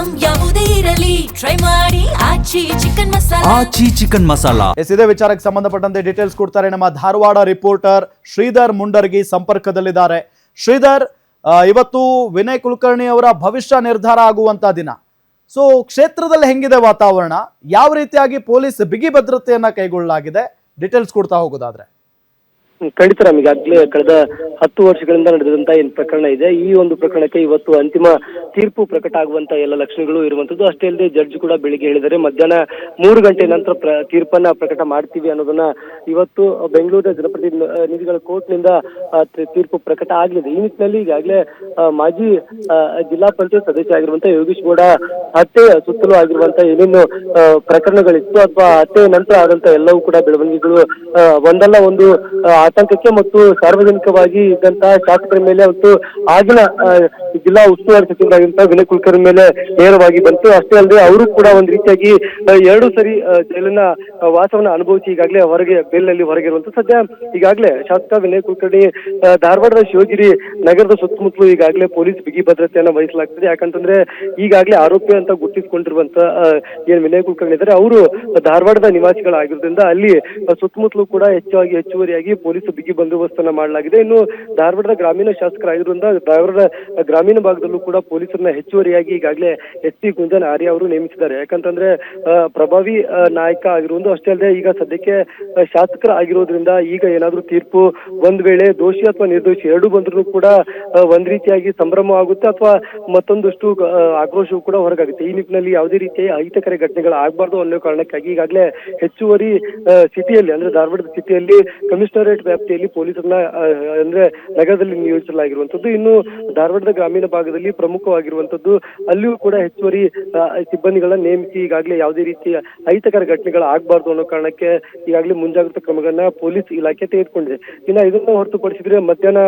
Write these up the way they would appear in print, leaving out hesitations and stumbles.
Item ಯಾವುದೇ ಇರಲಿ try ಮಾಡಿ ಆಚಿ ಚಿಕನ್ ಮಸಾಲಾ. ಆಚಿ ಚಿಕನ್ ಮಸಾಲಾ. ಇದೇ ವಿಚಾರಕ್ಕೆ ಸಂಬಂಧಪಟ್ಟಂತೆ ಡೀಟೇಲ್ಸ್ ಕೊಡ್ತಾರೆ ನಮ್ಮ ಧಾರವಾಡ ರಿಪೋರ್ಟರ್ ಶ್ರೀಧರ್ ಮುಂಡರ್ಗಿ ಸಂಪರ್ಕದಲ್ಲಿದ್ದಾರೆ. ಶ್ರೀಧರ್, ಇವತ್ತು ವಿನಯ್ ಕುಲಕರ್ಣಿ ಅವರ ಭವಿಷ್ಯ ನಿರ್ಧಾರ ಆಗುವಂತ ದಿನ. ಸೊ ಕ್ಷೇತ್ರದಲ್ಲಿ ಹೆಂಗಿದೆ ವಾತಾವರಣ, ಯಾವ ರೀತಿಯಾಗಿ ಪೊಲೀಸ್ ಬಿಗಿ ಭದ್ರತೆಯನ್ನ ಕೈಗೊಳ್ಳಲಾಗಿದೆ, ಡೀಟೇಲ್ಸ್ ಕೊಡ್ತಾ ಹೋಗೋದಾದ್ರೆ? ಖಂಡಿತ ರಾಮ್, ಈಗಾಗಲೇ ಕಳೆದ 10 ವರ್ಷಗಳಿಂದ ನಡೆದಂತ ಏನ್ ಪ್ರಕರಣ ಇದೆ, ಈ ಒಂದು ಪ್ರಕರಣಕ್ಕೆ ಇವತ್ತು ಅಂತಿಮ ತೀರ್ಪು ಪ್ರಕಟ ಆಗುವಂತ ಎಲ್ಲ ಲಕ್ಷಣಗಳು ಇರುವಂತದ್ದು. ಅಷ್ಟೇ ಅಲ್ಲದೆ ಜಡ್ಜ್ ಕೂಡ ಬೆಳಿಗ್ಗೆ ಹೇಳಿದರೆ ಮಧ್ಯಾಹ್ನ 3 ಗಂಟೆ ನಂತರ ತೀರ್ಪನ್ನ ಪ್ರಕಟ ಮಾಡ್ತೀವಿ ಅನ್ನೋದನ್ನ ಇವತ್ತು ಬೆಂಗಳೂರಿನ ಜನಪ್ರತಿನಿಧಿಗಳ ಕೋರ್ಟ್ನಿಂದ ತೀರ್ಪು ಪ್ರಕಟ ಆಗಲಿದೆ. ಈ ನಿಟ್ಟಿನಲ್ಲಿ ಈಗಾಗಲೇ ಮಾಜಿ ಜಿಲ್ಲಾ ಪಂಚಾಯತ್ ಸದಸ್ಯ ಆಗಿರುವಂತಹ ಯೋಗೀಶ್ ಗೌಡ ಹತ್ಯೆ ಸುತ್ತಲೂ ಆಗಿರುವಂತ ಏನೇನು ಪ್ರಕರಣಗಳಿತ್ತು ಅಥವಾ ಹತ್ಯೆ ನಂತರ ಆದಂತ ಎಲ್ಲವೂ ಕೂಡ ಬೆಳವಣಿಗೆಗಳು ಒಂದಲ್ಲ ಒಂದು ಆತಂಕಕ್ಕೆ ಮತ್ತು ಸಾರ್ವಜನಿಕವಾಗಿ ಇದ್ದಂತಹ ಶಾಸಕರ ಮೇಲೆ ಮತ್ತು ಆಗಿನ ಜಿಲ್ಲಾ ಉಸ್ತುವಾರಿ ಸಚಿವರಾಗಿರುವಂತಹ ವಿನಯ್ ಕುಲಕರ್ಣಿ ಮೇಲೆ ನೇರವಾಗಿ ಬಂತು. ಅಷ್ಟೇ ಅಲ್ಲದೆ ಅವರು ಕೂಡ ಒಂದ್ ರೀತಿಯಾಗಿ 2 ಸರಿ ಜೈಲಿನ ವಾಸವನ್ನ ಅನುಭವಿಸಿ ಈಗಾಗಲೇ ಬೇಲ್ನಲ್ಲಿ ಹೊರಗಿರುವಂತ. ಸದ್ಯ ಈಗಾಗಲೇ ಶಾಸಕ ವಿನಯ್ ಕುಲಕರ್ಣಿ ಧಾರವಾಡದ ಶಿವಗಿರಿ ನಗರದ ಸುತ್ತಮುತ್ತಲು ಈಗಾಗಲೇ ಪೊಲೀಸ್ ಬಿಗಿ ಭದ್ರತೆಯನ್ನ ವಹಿಸಲಾಗ್ತದೆ. ಯಾಕಂತಂದ್ರೆ ಈಗಾಗಲೇ ಆರೋಪಿ ಅಂತ ಗುರುತಿಸಿಕೊಂಡಿರುವಂತ ಏನ್ ವಿನಯ್ ಕುಲಕರ್ಣಿ ಇದ್ದಾರೆ ಅವರು ಧಾರವಾಡದ ನಿವಾಸಿಗಳಾಗಿರೋದ್ರಿಂದ ಅಲ್ಲಿ ಸುತ್ತಮುತ್ತಲು ಕೂಡ ಹೆಚ್ಚುವರಿಯಾಗಿ ಪೊಲೀಸ್ ಬಿಗಿ ಬಂದೋಬಸ್ತನ್ನ ಮಾಡಲಾಗಿದೆ. ಇನ್ನು ಧಾರವಾಡದ ಗ್ರಾಮೀಣ ಶಾಸಕರಾಗಿರುವಂತಹ ಧಾರವಾಡದ ಗ್ರಾಮೀಣ ಭಾಗದಲ್ಲೂ ಕೂಡ ಪೊಲೀಸರನ್ನ ಹೆಚ್ಚುವರಿಯಾಗಿ ಈಗಾಗಲೇ SP ಗುಂಜನ್ ಆರ್ಯ ಅವರು ನೇಮಿಸಿದ್ದಾರೆ. ಯಾಕಂತಂದ್ರೆ ಪ್ರಭಾವಿ ನಾಯಕ ಆಗಿರುವುದು ಅಷ್ಟೇ ಅಲ್ಲದೆ ಈಗ ಸದ್ಯಕ್ಕೆ ಶಾಸಕರ ಆಗಿರೋದ್ರಿಂದ ಈಗ ಏನಾದ್ರೂ ತೀರ್ಪು ಒಂದ್ ವೇಳೆ ದೋಷಿ ಅಥವಾ ನಿರ್ದೋಷಿ ಎರಡೂ ಬಂದ್ರೂ ಕೂಡ ಒಂದ್ ರೀತಿಯಾಗಿ ಸಂಭ್ರಮ ಆಗುತ್ತೆ ಅಥವಾ ಮತ್ತೊಂದಷ್ಟು ಆಕ್ರೋಶವೂ ಕೂಡ ಹೊರಗಾಗುತ್ತೆ. ಈ ನಿಟ್ಟಿನಲ್ಲಿ ಯಾವುದೇ ರೀತಿಯ ಅಹಿತಕರ ಘಟನೆಗಳು ಆಗಬಾರ್ದು ಅನ್ನೋ ಕಾರಣಕ್ಕಾಗಿ ಈಗಾಗಲೇ ಹೆಚ್ಚುವರಿ ಸಿಟಿಯಲ್ಲಿ ಅಂದ್ರೆ ಧಾರವಾಡದ ಸಿಟಿಯಲ್ಲಿ ಕಮಿಷನರೇಟ್ ವ್ಯಾಪ್ತಿಯಲ್ಲಿ ಪೊಲೀಸರನ್ನ ಅಂದ್ರೆ ನಗರದಲ್ಲಿ ನಿಯೋಜಿಸಲಾಗಿರುವಂತದ್ದು. ಇನ್ನು ಧಾರವಾಡದ ಗ್ರಾಮೀಣ ಭಾಗದಲ್ಲಿ ಪ್ರಮುಖವಾಗಿರುವಂತದ್ದು ಅಲ್ಲಿಯೂ ಕೂಡ ಹೆಚ್ಚುವರಿ ಸಿಬ್ಬಂದಿಗಳನ್ನ ನೇಮಿಸಿ ಈಗಾಗಲೇ ಯಾವುದೇ ರೀತಿಯ ಅಹಿತಕರ ಘಟನೆಗಳು ಆಗಬಾರ್ದು ಅನ್ನೋ ಕಾರಣಕ್ಕೆ ಈಗಾಗಲೇ ಮುಂಜಾಗ್ರತಾ ಕ್ರಮಗಳನ್ನ ಪೊಲೀಸ್ ಇಲಾಖೆ ತೆಗೆದುಕೊಂಡಿದೆ. ಇನ್ನ ಇದನ್ನ ಹೊರತುಪಡಿಸಿದ್ರೆ ಮಧ್ಯಾಹ್ನ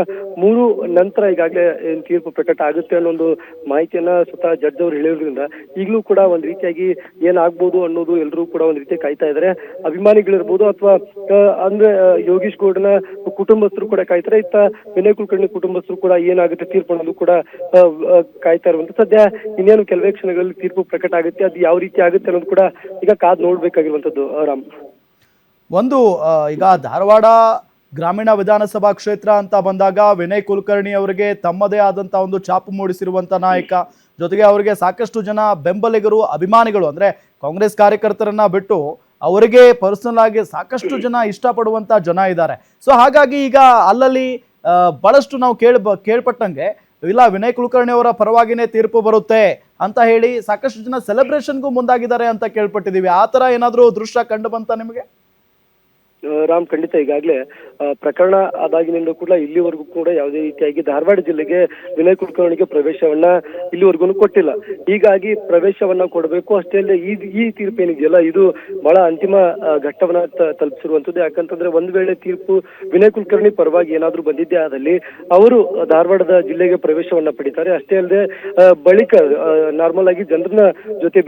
3 ನಂತರ ಈಗಾಗಲೇ ತೀರ್ಪು ಪ್ರಕಟ ಆಗುತ್ತೆ ಅನ್ನೋ ಒಂದು ಮಾಹಿತಿಯನ್ನ ಸ್ವತಃ ಜಡ್ಜ್ ಅವರು ಹೇಳಿರೋದ್ರಿಂದ ಈಗಲೂ ಕೂಡ ಒಂದ್ ರೀತಿಯಾಗಿ ಏನಾಗ್ಬೋದು ಅನ್ನೋದು ಎಲ್ಲರೂ ಕೂಡ ಒಂದ್ ರೀತಿ ಕಾಯ್ತಾ ಇದ್ದಾರೆ. ಅಭಿಮಾನಿಗಳಿರ್ಬೋದು ಅಥವಾ ಅಂದ್ರೆ ಯೋಗೀಶ್ ಗೌಡನ ಕುಟುಂಬಸ್ಥರು ಕೂಡ ಕಾಯ್ತಾರೆ, ಇತ್ತ ವಿನಯ್ ಕುಲಕರ್ಣಿ ಕುಟುಂಬಸ್ಥರು ಕೂಡ ಏನಾಗುತ್ತೆ ತೀರ್ಪು ಅನ್ನೋದು ಕೂಡ ಕಾಯ್ತಾ ಇರುವಂತ. ಸದ್ಯ ಇನ್ನೇನು ಕೆಲವೇ ಕ್ಷಣಗಳಲ್ಲಿ ತೀರ್ಪು ಪ್ರಕಟ ಆಗುತ್ತೆ, ಅದು ಯಾವ ರೀತಿ ಆಗುತ್ತೆ ಅನ್ನೋದು ಕೂಡ ಈಗ ಕಾದ್ ನೋಡ್ಬೇಕಾಗಿರುವಂತದ್ದು. ರಾಮ್, ಒಂದು ಈಗ ಧಾರವಾಡ ಗ್ರಾಮೀಣ ವಿಧಾನಸಭಾ ಕ್ಷೇತ್ರ ಅಂತ ಬಂದಾಗ ವಿನಯ್ ಕುಲಕರ್ಣಿ ಅವರಿಗೆ ತಮ್ಮದೇ ಆದಂತ ಒಂದು ಛಾಪು ಮೂಡಿಸಿರುವಂತ ನಾಯಕ, ಜೊತೆಗೆ ಅವರಿಗೆ ಸಾಕಷ್ಟು ಜನ ಬೆಂಬಲಿಗರು, ಅಭಿಮಾನಿಗಳು, ಅಂದ್ರೆ ಕಾಂಗ್ರೆಸ್ ಕಾರ್ಯಕರ್ತರನ್ನ ಬಿಟ್ಟು ಅವರಿಗೆ ಪರ್ಸನಲ್ ಆಗಿ ಸಾಕಷ್ಟು ಜನ ಇಷ್ಟಪಡುವಂತ ಜನ ಇದ್ದಾರೆ. ಸೊ ಹಾಗಾಗಿ ಈಗ ಅಲ್ಲಲ್ಲಿ ಬಹಳಷ್ಟು ನಾವು ಕೇಳ್ಪಟ್ಟಂಗೆ ಇಲ್ಲ ವಿನಯ್ ಕುಲಕರ್ಣಿ ಅವರ ಪರವಾಗಿನೇ ತೀರ್ಪು ಬರುತ್ತೆ ಅಂತ ಹೇಳಿ ಸಾಕಷ್ಟು ಜನ ಸೆಲೆಬ್ರೇಷನ್ಗೂ ಮುಂದಾಗಿದ್ದಾರೆ ಅಂತ ಕೇಳ್ಪಟ್ಟಿದೀವಿ. ಆ ತರ ಏನಾದ್ರೂ ದೃಶ್ಯ ಕಂಡು ಬಂತ ನಿಮಗೆ? ರಾಮ್, ಖಂಡಿತ. ಈಗಾಗಲೇ ಪ್ರಕರಣ ಆದಾಗಿನಿಂದ ಕೂಡ ಇಲ್ಲಿವರೆಗೂ ಕೂಡ ಯಾವುದೇ ರೀತಿಯಾಗಿ ಧಾರವಾಡ ಜಿಲ್ಲೆಗೆ ವಿನಯ್ ಕುಲಕರ್ಣಿಗೆ ಪ್ರವೇಶವನ್ನ ಇಲ್ಲಿವರೆಗೂ ಕೊಟ್ಟಿಲ್ಲ. ಹೀಗಾಗಿ ಪ್ರವೇಶವನ್ನ ಕೊಡಬೇಕು. ಅಷ್ಟೇ ಅಲ್ಲದೆ ಈ ತೀರ್ಪು ಏನಿದೆಯಲ್ಲ ಇದು ಬಹಳ ಅಂತಿಮ ಘಟ್ಟವನ್ನ ತಲುಪಿಸಿರುವಂತದ್ದು. ಯಾಕಂತಂದ್ರೆ ಒಂದ್ ವೇಳೆ ತೀರ್ಪು ವಿನಯ್ ಕುಲಕರ್ಣಿ ಪರವಾಗಿ ಏನಾದ್ರೂ ಬಂದಿದ್ದೇ ಆದಲ್ಲಿ ಅವರು ಧಾರವಾಡದ ಜಿಲ್ಲೆಗೆ ಪ್ರವೇಶವನ್ನ ಪಡಿತಾರೆ. ಅಷ್ಟೇ ಅಲ್ಲದೆ ಬಳಿಕ ನಾರ್ಮಲ್ ಆಗಿ ಜನರನ್ನ ಜೊತೆ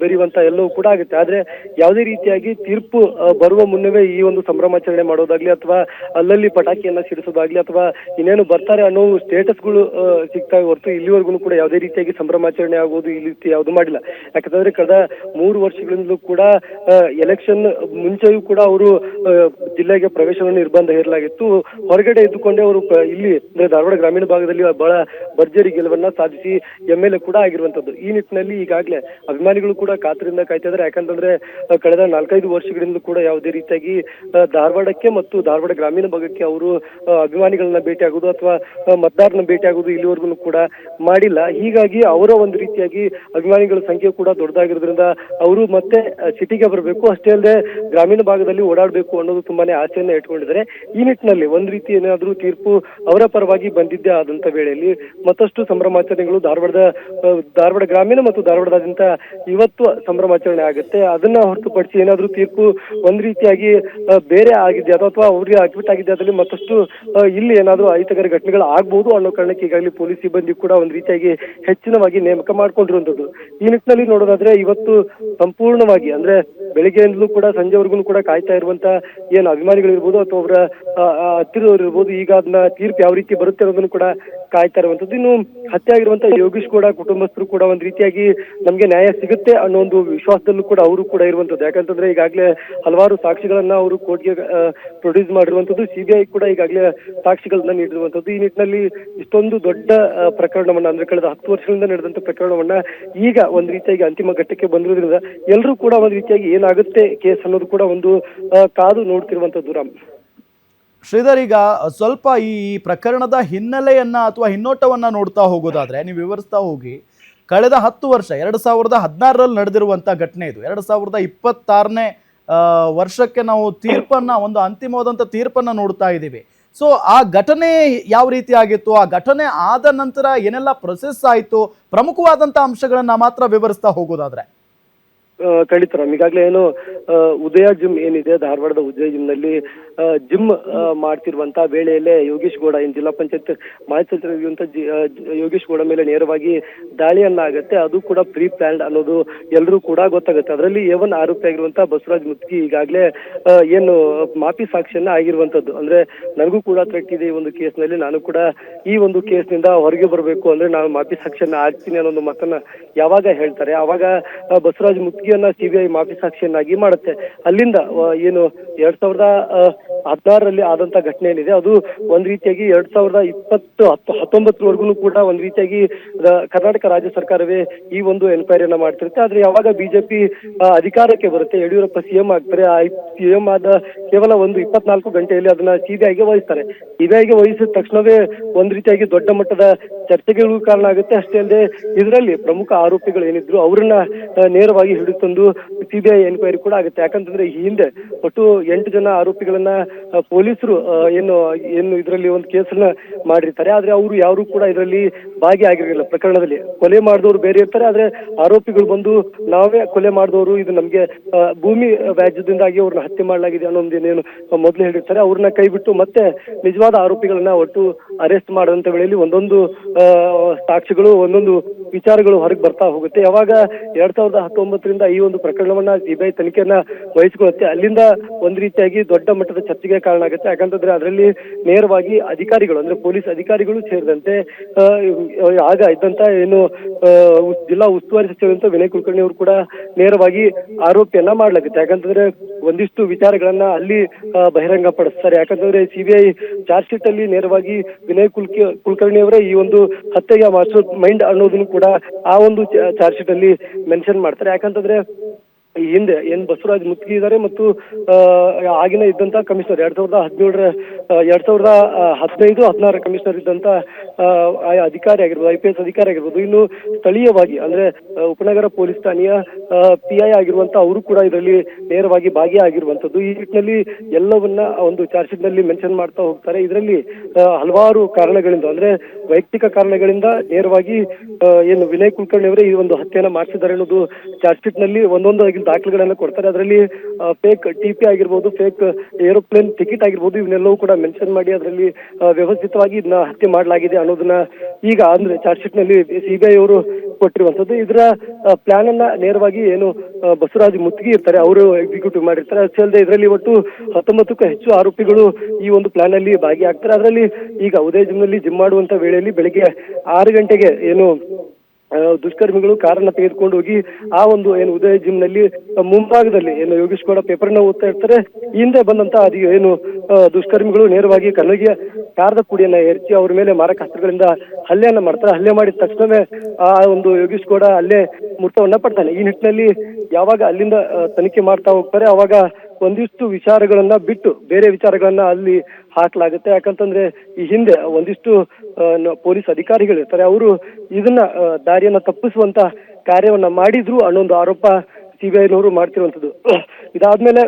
ಬೆರೆಯುವಂತ ಎಲ್ಲವೂ ಕೂಡ ಆಗುತ್ತೆ. ಆದ್ರೆ ಯಾವುದೇ ರೀತಿಯಾಗಿ ತೀರ್ಪು ಬರುವ ಮುನ್ನವೇ ಈ ಒಂದು ಸಂಭ್ರಮಾಚರಣೆ ಮಾಡೋದಾಗ್ಲಿ ಅಥವಾ ಅಲ್ಲಲ್ಲಿ ಪಟಾಕಿಯನ್ನ ಸಿಡಿಸೋದಾಗ್ಲಿ ಅಥವಾ ಇನ್ನೇನು ಬರ್ತಾರೆ ಅನ್ನೋ ಸ್ಟೇಟಸ್ಗಳು ಸಿಗ್ತಾ ಹೊರತು ಇಲ್ಲಿವರೆಗೂ ಕೂಡ ಯಾವುದೇ ರೀತಿಯಾಗಿ ಸಂಭ್ರಮಾಚರಣೆ ಆಗೋದು ಈ ರೀತಿ ಯಾವುದು ಮಾಡಿಲ್ಲ. ಯಾಕಂತಂದ್ರೆ ಕಳೆದ 3 ವರ್ಷಗಳಿಂದಲೂ ಕೂಡ ಎಲೆಕ್ಷನ್ ಮುಂಚೆಯೂ ಕೂಡ ಅವರು ಜಿಲ್ಲೆಗೆ ಪ್ರವೇಶವನ್ನು ನಿರ್ಬಂಧ ಹೇರಲಾಗಿತ್ತು. ಹೊರಗಡೆ ಇದ್ದುಕೊಂಡೇ ಅವರು ಇಲ್ಲಿ ಅಂದ್ರೆ ಧಾರವಾಡ ಗ್ರಾಮೀಣ ಭಾಗದಲ್ಲಿ ಬಹಳ ಭರ್ಜರಿ ಗೆಲುವನ್ನ ಸಾಧಿಸಿ MLA ಕೂಡ ಆಗಿರುವಂತದ್ದು. ಈ ನಿಟ್ಟಿನಲ್ಲಿ ಈಗಾಗಲೇ ಅಭಿಮಾನಿಗಳು ಕೂಡ ಕಾತರಿಂದ ಕಾಯ್ತಾ ಇದ್ದಾರೆ. ಯಾಕಂತಂದ್ರೆ ಕಳೆದ 4-5 ವರ್ಷಗಳಿಂದ ಕೂಡ ಯಾವುದೇ ರೀತಿಯಾಗಿ ಧಾರವಾಡಕ್ಕೆ ಮತ್ತು ಧಾರವಾಡ ಗ್ರಾಮೀಣ ಭಾಗಕ್ಕೆ ಅವರು ಅಭಿಮಾನಿಗಳನ್ನ ಭೇಟಿ ಆಗೋದು ಅಥವಾ ಮತದಾರನ ಭೇಟಿ ಆಗೋದು ಇಲ್ಲಿವರೆಗೂ ಕೂಡ ಮಾಡಿಲ್ಲ. ಹೀಗಾಗಿ ಅವರ ಒಂದು ರೀತಿಯಾಗಿ ಅಭಿಮಾನಿಗಳ ಸಂಖ್ಯೆ ಕೂಡ ದೊಡ್ಡದಾಗಿರೋದ್ರಿಂದ ಅವರು ಮತ್ತೆ ಸಿಟಿಗೆ ಬರಬೇಕು, ಅಷ್ಟೇ ಅಲ್ಲದೆ ಗ್ರಾಮೀಣ ಭಾಗದಲ್ಲಿ ಓಡಾಡಬೇಕು ಅನ್ನೋದು ತುಂಬಾನೇ ಆಸೆಯನ್ನ ಇಟ್ಕೊಂಡಿದ್ದಾರೆ. ಈ ನಿಟ್ಟಿನಲ್ಲಿ ಒಂದ್ ರೀತಿ ಏನಾದ್ರೂ ತೀರ್ಪು ಅವರ ಪರವಾಗಿ ಬಂದಿದ್ದೇ ಆದಂತ ವೇಳೆಯಲ್ಲಿ ಮತ್ತಷ್ಟು ಸಂಭ್ರಮಾಚರಣೆಗಳು ಧಾರವಾಡ ಗ್ರಾಮೀಣ ಮತ್ತು ಧಾರವಾಡದಾದ್ಯಂತ ಇವತ್ತು ಸಂಭ್ರಮಾಚರಣೆ ಆಗುತ್ತೆ. ಅದನ್ನ ಹೊರತುಪಡಿಸಿ ಏನಾದ್ರೂ ತೀರ್ಪು ಒಂದ್ ರೀತಿಯಾಗಿ ಬೇರೆ ಆಗಿದ್ದೆ ಅಥವಾ ಅವ್ರಿಗೆ ಅಕ್ವಿಟ್ ಆಗಿದ್ದೆ ಅದರಲ್ಲಿ ಮತ್ತಷ್ಟು ಇಲ್ಲಿ ಏನಾದ್ರೂ ಅಹಿತಕರ ಘಟನೆಗಳು ಆಗ್ಬಹುದು ಅನ್ನೋ ಕಾರಣಕ್ಕೆ ಈಗಾಗಲೇ ಪೊಲೀಸ್ ಸಿಬ್ಬಂದಿ ಕೂಡ ಒಂದ್ ರೀತಿಯಾಗಿ ಹೆಚ್ಚಿನವಾಗಿ ನೇಮಕ ಮಾಡ್ಕೊಂಡಿರುವಂತದ್ದು. ಈ ನಿಟ್ಟಿನಲ್ಲಿ ನೋಡೋದಾದ್ರೆ ಇವತ್ತು ಸಂಪೂರ್ಣವಾಗಿ ಅಂದ್ರೆ ಬೆಳಿಗ್ಗೆಯಿಂದಲೂ ಕೂಡ ಸಂಜೆವರೆಗೂ ಕೂಡ ಕಾಯ್ತಾ ಇರುವಂತ ಏನು ಅಭಿಮಾನಿಗಳಿರ್ಬೋದು ಅಥವಾ ಅವರ ಹತ್ತಿರದವರು ಇರ್ಬೋದು, ಈಗ ಅದನ್ನ ತೀರ್ಪು ಯಾವ ರೀತಿ ಬರುತ್ತೆ ಅನ್ನೋದನ್ನು ಕೂಡ ಕಾಯ್ತಾ ಇರುವಂತದ್ದು. ಇನ್ನು ಹತ್ಯೆ ಆಗಿರುವಂತಹ ಯೋಗೀಶ್ ಗೌಡ ಕುಟುಂಬಸ್ಥರು ಕೂಡ ಒಂದ್ ರೀತಿಯಾಗಿ ನಮ್ಗೆ ನ್ಯಾಯ ಸಿಗುತ್ತೆ ಅನ್ನೋ ಒಂದು ವಿಶ್ವಾಸದಲ್ಲೂ ಕೂಡ ಅವರು ಕೂಡ ಇರುವಂತದ್ದು. ಯಾಕಂತಂದ್ರೆ ಈಗಾಗಲೇ ಹಲವಾರು ಸಾಕ್ಷಿಗಳನ್ನ ಅವರು ಕೋರ್ಟ್ಗೆ ಪ್ರೊಡ್ಯೂಸ್ ಮಾಡಿರುವಂತದ್ದು, ಸಿಬಿಐ ಕೂಡ ಈಗಾಗಲೇ ಸಾಕ್ಷಿಗಳನ್ನ ನೀಡಿರುವಂತದ್ದು. ಈ ನಿಟ್ಟಿನಲ್ಲಿ ಇಷ್ಟೊಂದು ದೊಡ್ಡ ಪ್ರಕರಣವನ್ನ, ಅಂದ್ರೆ ಕಳೆದ 10 ವರ್ಷಗಳಿಂದ ನಡೆದಂತ ಪ್ರಕರಣವನ್ನ ಈಗ ಒಂದ್ ರೀತಿಯಾಗಿ ಅಂತಿಮ ಘಟ್ಟಕ್ಕೆ ಬಂದಿರೋದ್ರಿಂದ ಎಲ್ಲರೂ ಕೂಡ ಒಂದ್ ರೀತಿಯಾಗಿ ಏನಾಗುತ್ತೆ ಕೇಸ್ ಅನ್ನೋದು ಕೂಡ ಒಂದು ಕಾದು ನೋಡ್ತಿರುವಂತದ್ದು. ರಾಮ್, ಶ್ರೀಧರ್, ಈಗ ಸ್ವಲ್ಪ ಈ ಪ್ರಕರಣದ ಹಿನ್ನೆಲೆಯನ್ನ ಅಥವಾ ಹಿನ್ನೋಟವನ್ನ ನೋಡ್ತಾ ಹೋಗೋದಾದ್ರೆ, ನೀವು ವಿವರಿಸ್ತಾ ಹೋಗಿ, ಕಳೆದ 10 ವರ್ಷ 2016ರಲ್ಲಿ ನಡೆದಿರುವಂಥ ಘಟನೆ ಇದು. 2026ನೇ ವರ್ಷಕ್ಕೆ ನಾವು ತೀರ್ಪನ್ನ, ಒಂದು ಅಂತಿಮವಾದಂಥ ತೀರ್ಪನ್ನ ನೋಡ್ತಾ ಇದ್ದೀವಿ. ಸೊ ಆ ಘಟನೆ ಯಾವ ರೀತಿ ಆಗಿತ್ತು, ಆ ಘಟನೆ ಆದ ನಂತರ ಏನೆಲ್ಲ ಪ್ರೊಸೆಸ್ ಆಯಿತು, ಪ್ರಮುಖವಾದಂಥ ಅಂಶಗಳನ್ನ ಮಾತ್ರ ವಿವರಿಸ್ತಾ ಹೋಗೋದಾದ್ರೆ. ಖಂಡಿತ ರಾಮ್, ಈಗಾಗಲೇ ಏನು ಉದಯ ಜಿಮ್ ಏನಿದೆ, ಧಾರವಾಡದ ಉದಯ ಜಿಮ್ ನಲ್ಲಿ ಜಿಮ್ ಮಾಡ್ತಿರುವಂತಹ ವೇಳೆಯಲ್ಲೇ ಯೋಗೀಶ್ ಗೌಡ, ಏನು ಜಿಲ್ಲಾ ಪಂಚಾಯತ್ ಮಾಜಿ ಸದಸ್ಯರಾಗಿರುವಂತ ಯೋಗೀಶ್ ಗೌಡ ಮೇಲೆ ನೇರವಾಗಿ ದಾಳಿಯನ್ನಾಗತ್ತೆ. ಅದು ಕೂಡ ಪ್ರೀ ಪ್ಲಾನ್ಡ್ ಅನ್ನೋದು ಎಲ್ಲರೂ ಕೂಡ ಗೊತ್ತಾಗುತ್ತೆ. ಅದರಲ್ಲಿ A1 ಆರೋಪಿ ಆಗಿರುವಂತಹ ಬಸವರಾಜ್ ಮುತ್ಗಿ ಈಗಾಗಲೇ ಏನು ಮಾಪಿ ಸಾಕ್ಷಿಯನ್ನ ಆಗಿರುವಂತದ್ದು. ಅಂದ್ರೆ ನನಗೂ ಕೂಡ ಥ್ರೆಟ್ ಇದೆ ಈ ಒಂದು ಕೇಸ್ ನಲ್ಲಿ, ನಾನು ಕೂಡ ಈ ಒಂದು ಕೇಸ್ ನಿಂದ ಹೊರಗೆ ಬರಬೇಕು, ಅಂದ್ರೆ ನಾನು ಮಾಪಿ ಸಾಕ್ಷಿಯನ್ನ ಆಗ್ತೀನಿ ಅನ್ನೋ ಒಂದು ಮಾತನ್ನ ಯಾವಾಗ ಹೇಳ್ತಾರೆ, ಅವಾಗ ಬಸವರಾಜ್ ಮುತ್ಗಿ ಸಿಬಿಐ ಮಾಪಿ ಸಾಕ್ಷಿಯನ್ನಾಗಿ ಮಾಡುತ್ತೆ. ಅಲ್ಲಿಂದ ಏನು 2016ರಲ್ಲಿ ಆದಂತ ಘಟನೆ ಏನಿದೆ, ಅದು ಒಂದ್ ರೀತಿಯಾಗಿ 2019ವರೆಗೂ ಕೂಡ ಒಂದ್ ರೀತಿಯಾಗಿ ಕರ್ನಾಟಕ ರಾಜ್ಯ ಸರ್ಕಾರವೇ ಈ ಒಂದು ಎನ್ಕ್ವೈರಿಯನ್ನ ಮಾಡ್ತಿರುತ್ತೆ. ಆದ್ರೆ ಯಾವಾಗ ಬಿಜೆಪಿ ಅಧಿಕಾರಕ್ಕೆ ಬರುತ್ತೆ, ಯಡಿಯೂರಪ್ಪ ಸಿಎಂ ಆಗ್ತಾರೆ, ಆ ಸಿಎಂ ಆದ ಕೇವಲ ಒಂದು 24 ಗಂಟೆಯಲ್ಲಿ ಅದನ್ನ ಸಿಬಿಐಗೆ ವಹಿಸ್ತಾರೆ. ಸಿಬಿಐಗೆ ವಹಿಸಿದ ತಕ್ಷಣವೇ ಒಂದ್ ರೀತಿಯಾಗಿ ದೊಡ್ಡ ಮಟ್ಟದ ಚರ್ಚೆಗಳಿಗೂ ಕಾರಣ ಆಗುತ್ತೆ. ಅಷ್ಟೇ ಅಲ್ಲದೆ ಇದರಲ್ಲಿ ಪ್ರಮುಖ ಆರೋಪಿಗಳು ಏನಿದ್ರು ಅವರನ್ನ ನೇರವಾಗಿ ಹಿಡಿತಂದು ಸಿಬಿಐ ಎನ್ಕ್ವೈರಿ ಕೂಡ ಆಗುತ್ತೆ. ಯಾಕಂತಂದ್ರೆ ಈ ಹಿಂದೆ ಒಟ್ಟು 8 ಜನ ಆರೋಪಿಗಳನ್ನ ಪೊಲೀಸರು ಏನು ಇದರಲ್ಲಿ ಒಂದು ಕೇಸನ್ನ ಮಾಡಿರ್ತಾರೆ. ಆದ್ರೆ ಅವರು ಯಾರು ಕೂಡ ಇದರಲ್ಲಿ ಭಾಗಿಯಾಗಿರಲಿಲ್ಲ. ಪ್ರಕರಣದಲ್ಲಿ ಕೊಲೆ ಮಾಡಿದವರು ಬೇರೆ ಇರ್ತಾರೆ, ಆದ್ರೆ ಆರೋಪಿಗಳು ಬಂದು ನಾವೇ ಕೊಲೆ ಮಾಡಿದವರು, ಇದು ನಮ್ಗೆ ಭೂಮಿ ವ್ಯಾಜ್ಯದಿಂದಾಗಿ ಅವ್ರನ್ನ ಹತ್ಯೆ ಮಾಡಲಾಗಿದೆ ಅನ್ನೋದೇನೇನು ಮೊದಲು ಹೇಳಿರ್ತಾರೆ, ಅವ್ರನ್ನ ಕೈ ಬಿಟ್ಟು ಮತ್ತೆ ನಿಜವಾದ ಆರೋಪಿಗಳನ್ನ ಒಟ್ಟು ಅರೆಸ್ಟ್ ಮಾಡುವಂತ ವೇಳೆಯಲ್ಲಿ ಒಂದೊಂದು ಸಾಕ್ಷಿಗಳು, ಒಂದೊಂದು ವಿಚಾರಗಳು ಹೊರಗೆ ಬರ್ತಾ ಹೋಗುತ್ತೆ. ಯಾವಾಗ 2019ರಿಂದ ಈ ಒಂದು ಪ್ರಕರಣವನ್ನ ಸಿಬಿಐ ತನಿಖೆಯನ್ನ ವಹಿಸಿಕೊಳ್ಳುತ್ತೆ, ಅಲ್ಲಿಂದ ಒಂದ್ ರೀತಿಯಾಗಿ ದೊಡ್ಡ ಮಟ್ಟದ ಚರ್ಚೆಗೆ ಕಾರಣ ಆಗುತ್ತೆ. ಯಾಕಂತಂದ್ರೆ ಅದರಲ್ಲಿ ನೇರವಾಗಿ ಅಧಿಕಾರಿಗಳು, ಅಂದ್ರೆ ಪೊಲೀಸ್ ಅಧಿಕಾರಿಗಳು ಸೇರಿದಂತೆ ಆಗ ಇದ್ದಂತ ಏನು ಜಿಲ್ಲಾ ಉಸ್ತುವಾರಿ ಸಚಿವರಂತ ವಿನಯ್ ಕುಲಕರ್ಣಿ ಅವರು ಕೂಡ ನೇರವಾಗಿ ಆರೋಪಿಯನ್ನ ಮಾಡ್ಲಾಗುತ್ತೆ. ಯಾಕಂತಂದ್ರೆ ಒಂದಿಷ್ಟು ವಿಚಾರಗಳನ್ನ ಅಲ್ಲಿ ಬಹಿರಂಗ ಪಡಿಸ್ತಾರೆ. ಯಾಕಂತಂದ್ರೆ ಸಿಬಿಐ ಚಾರ್ಜ್ ಶೀಟ್ ಅಲ್ಲಿ ನೇರವಾಗಿ ವಿನಯ್ ಕುಲಕರ್ಣಿ ಅವರೇ ಈ ಒಂದು ಹತ್ಯೆಯ ಮಾಸ್ಟರ್ ಮೈಂಡ್ ಅನ್ನೋದನ್ನು ಕೂಡ ಆ ಒಂದು ಚಾರ್ಜ್ ಶೀಟ್ ಅಲ್ಲಿ ಮೆನ್ಷನ್ ಮಾಡ್ತಾರೆ. ಯಾಕಂತಂದ್ರೆ ಈ ಹಿಂದೆ ಏನ್ ಬಸವರಾಜ್ ಮುತ್ಗಿ ಇದ್ದಾರೆ ಮತ್ತು ಆಗಿನ ಇದ್ದಂತ ಕಮಿಷನರ್ 2015-16 ಕಮಿಷನರ್ ಇದ್ದಂತ ಅಧಿಕಾರಿ ಆಗಿರ್ಬೋದು, IPS ಅಧಿಕಾರಿ ಆಗಿರ್ಬೋದು, ಇನ್ನು ಸ್ಥಳೀಯವಾಗಿ ಅಂದ್ರೆ ಉಪನಗರ ಪೊಲೀಸ್ ಠಾಣೆಯ PI ಆಗಿರುವಂತ ಅವರು ಕೂಡ ಇದರಲ್ಲಿ ನೇರವಾಗಿ ಭಾಗಿಯಾಗಿರುವಂತದ್ದು. ಈ ನಿಟ್ಟಿನಲ್ಲಿ ಎಲ್ಲವನ್ನ ಒಂದು ಚಾರ್ಜ್ ಶೀಟ್ ನಲ್ಲಿ ಮೆನ್ಷನ್ ಮಾಡ್ತಾ ಹೋಗ್ತಾರೆ. ಇದರಲ್ಲಿ ಹಲವಾರು ಕಾರಣಗಳಿಂದ, ಅಂದ್ರೆ ವೈಯಕ್ತಿಕ ಕಾರಣಗಳಿಂದ ನೇರವಾಗಿ ಏನು ವಿನಯ್ ಕುಲಕರ್ಣಿ ಅವರೇ ಈ ಒಂದು ಹತ್ಯೆಯನ್ನ ಮಾಡಿಸಿದ್ದಾರೆ ಅನ್ನೋದು ಚಾರ್ಜ್ ಶೀಟ್ ನಲ್ಲಿ ಒಂದೊಂದು ದಾಖಲೆಗಳನ್ನ ಕೊಡ್ತಾರೆ. ಅದರಲ್ಲಿ ಫೇಕ್ TP ಆಗಿರ್ಬೋದು, ಫೇಕ್ ಏರೋಪ್ಲೇನ್ ಟಿಕೆಟ್ ಆಗಿರ್ಬೋದು, ಇವನ್ನೆಲ್ಲವೂ ಕೂಡ ಮೆನ್ಷನ್ ಮಾಡಿ ಅದರಲ್ಲಿ ವ್ಯವಸ್ಥಿತವಾಗಿ ಇದನ್ನ ಹತ್ಯೆ ಮಾಡಲಾಗಿದೆ ಅನ್ನೋದನ್ನ ಈಗ ಅಂದ್ರೆ ಚಾರ್ಜ್ ಶೀಟ್ ನಲ್ಲಿ ಸಿಬಿಐ ಅವರು ಕೊಟ್ಟಿರುವಂತದ್ದು. ಇದರ ಪ್ಲಾನ್ ಅನ್ನ ನೇರವಾಗಿ ಏನು ಬಸವರಾಜ್ ಮುತ್ಗಿ ಇರ್ತಾರೆ ಅವರು ಎಕ್ಸಿಕ್ಯೂಟಿವ್ ಮಾಡಿರ್ತಾರೆ. ಅಷ್ಟೇ ಅಲ್ಲದೆ ಇದರಲ್ಲಿ ಒಟ್ಟು 19ಕ್ಕೂ ಹೆಚ್ಚು ಆರೋಪಿಗಳು ಈ ಒಂದು ಪ್ಲಾನ್ ಅಲ್ಲಿ ಭಾಗಿಯಾಗ್ತಾರೆ. ಅದರಲ್ಲಿ ಈಗ ಉದಯ ಜಿಮ್ ನಲ್ಲಿ ಜಿಮ್ ಮಾಡುವಂತ ವೇಳೆಯಲ್ಲಿ ಬೆಳಿಗ್ಗೆ 6 ಗಂಟೆಗೆ ಏನು ದುಷ್ಕರ್ಮಿಗಳು ಕಾರನ್ನ ತೆಗೆದುಕೊಂಡು ಹೋಗಿ ಆ ಒಂದು ಏನು ಉದಯ ಜಿಮ್ ನಲ್ಲಿ ಮುಂಭಾಗದಲ್ಲಿ ಏನು ಯೋಗೀಶ್ ಗೌಡ ಪೇಪರ್ನ ಓದ್ತಾ ಇರ್ತಾರೆ, ಹಿಂದೆ ಬಂದಂತ ಅದು ಏನು ದುಷ್ಕರ್ಮಿಗಳು ನೇರವಾಗಿ ಕಣ್ಣಿಗೆ ಕಾರದ ಪುಡಿಯನ್ನ ಎರಚಿ ಅವ್ರ ಮೇಲೆ ಮಾರಕಾಸ್ತ್ರಗಳಿಂದ ಹಲ್ಲೆಯನ್ನ ಮಾಡ್ತಾರೆ. ಹಲ್ಲೆ ಮಾಡಿದ ತಕ್ಷಣವೇ ಆ ಒಂದು ಯೋಗೀಶ್ ಗೌಡ ಅಲ್ಲೇ ಮೃತವನ್ನ ಪಡ್ತಾನೆ. ಈ ನಿಟ್ಟಿನಲ್ಲಿ ಯಾವಾಗ ಅಲ್ಲಿಂದ ತನಿಖೆ ಮಾಡ್ತಾ ಹೋಗ್ತಾರೆ, ಅವಾಗ ಒಂದಿಷ್ಟು ವಿಚಾರಗಳನ್ನ ಬಿಟ್ಟು ಬೇರೆ ವಿಚಾರಗಳನ್ನ ಅಲ್ಲಿ ಹಾಕ್ಲಾಗುತ್ತೆ. ಯಾಕಂತಂದ್ರೆ ಈ ಹಿಂದೆ ಒಂದಿಷ್ಟು ಪೊಲೀಸ್ ಅಧಿಕಾರಿಗಳಿರ್ತಾರೆ, ಅವರು ಇದನ್ನ ದಾರಿಯನ್ನ ತಪ್ಪಿಸುವಂತ ಕಾರ್ಯವನ್ನ ಮಾಡಿದ್ರು ಅನ್ನೋ ಒಂದು ಆರೋಪ ಸಿಬಿಐನವರು ಮಾಡ್ತಿರುವಂತದ್ದು. ಇದಾದ್ಮೇಲೆ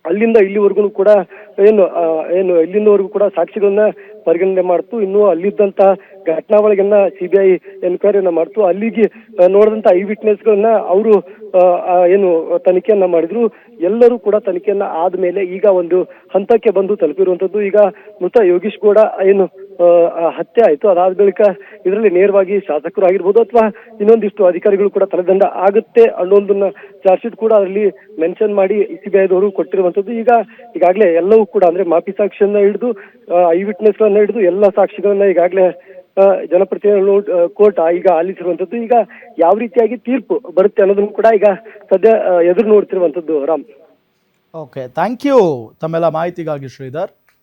ಅಲ್ಲಿಂದ ಇಲ್ಲಿವರೆಗೂ ಕೂಡ ಏನು ಇಲ್ಲಿಂದವರೆಗೂ ಕೂಡ ಸಾಕ್ಷಿಗಳನ್ನ ಪರಿಗಣನೆ ಮಾಡ್ತು. ಇನ್ನು ಅಲ್ಲಿದ್ದಂತ ಘಟನಾವಳಿಗಳನ್ನ ಸಿಬಿಐ ಎನ್ಕ್ವೈರಿಯನ್ನ ಮಾಡ್ತು. ಅಲ್ಲಿಗೆ ನೋಡಿದಂತ ಐ ವಿಟ್ನೆಸ್ಗಳನ್ನ ಅವರು ಏನು ತನಿಖೆಯನ್ನ ಮಾಡಿದ್ರು. ಎಲ್ಲರೂ ಕೂಡ ತನಿಖೆಯನ್ನ ಆದ್ಮೇಲೆ ಈಗ ಒಂದು ಹಂತಕ್ಕೆ ಬಂದು ತಲುಪಿರುವಂತದ್ದು. ಈಗ ಮೃತ ಯೋಗೀಶ್ ಗೌಡ ಏನು ಹತ್ಯೆ ಆಯ್ತು, ಅದಾದ ಬಳಿಕ ಇದರಲ್ಲಿ ನೇರವಾಗಿ ಶಾಸಕರು ಆಗಿರ್ಬೋದು ಅಥವಾ ಇನ್ನೊಂದಿಷ್ಟು ಅಧಿಕಾರಿಗಳು ಕೂಡ ತಲೆದಂಡ ಆಗುತ್ತೆ ಅನ್ನೋದನ್ನ ಚಾರ್ಜ್ ಶೀಟ್ ಕೂಡ ಅದರಲ್ಲಿ ಮೆನ್ಷನ್ ಮಾಡಿ ಸಿಬಿಐದವರು ಕೊಟ್ಟಿರುವಂತದ್ದು. ಈಗಾಗಲೇ ಎಲ್ಲವೂ ಕೂಡ ಅಂದ್ರೆ ಮಾಪಿ ಸಾಕ್ಷಿಯನ್ನ ಹಿಡಿದು ಐ ವಿಟ್ನೆಸ್ ಗಳನ್ನ ಹಿಡಿದು ಎಲ್ಲ ಸಾಕ್ಷಿಗಳನ್ನ ಈಗಾಗಲೇ ಜನಪ್ರತಿನಿಧಿಗಳು ಕೋರ್ಟ್ ಈಗ ಆಲಿಸಿರುವಂತದ್ದು. ಈಗ ಯಾವ ರೀತಿಯಾಗಿ ತೀರ್ಪು ಬರುತ್ತೆ ಅನ್ನೋದನ್ನು ಕೂಡ ಈಗ ಸದ್ಯ ಎದುರು ನೋಡ್ತಿರುವಂತದ್ದು. ರಾಮ್. ಓಕೆ, ಥ್ಯಾಂಕ್ ಯು ತಮ್ಮೆಲ್ಲ ಮಾಹಿತಿಗಾಗಿ ಶ್ರೀಧರ್.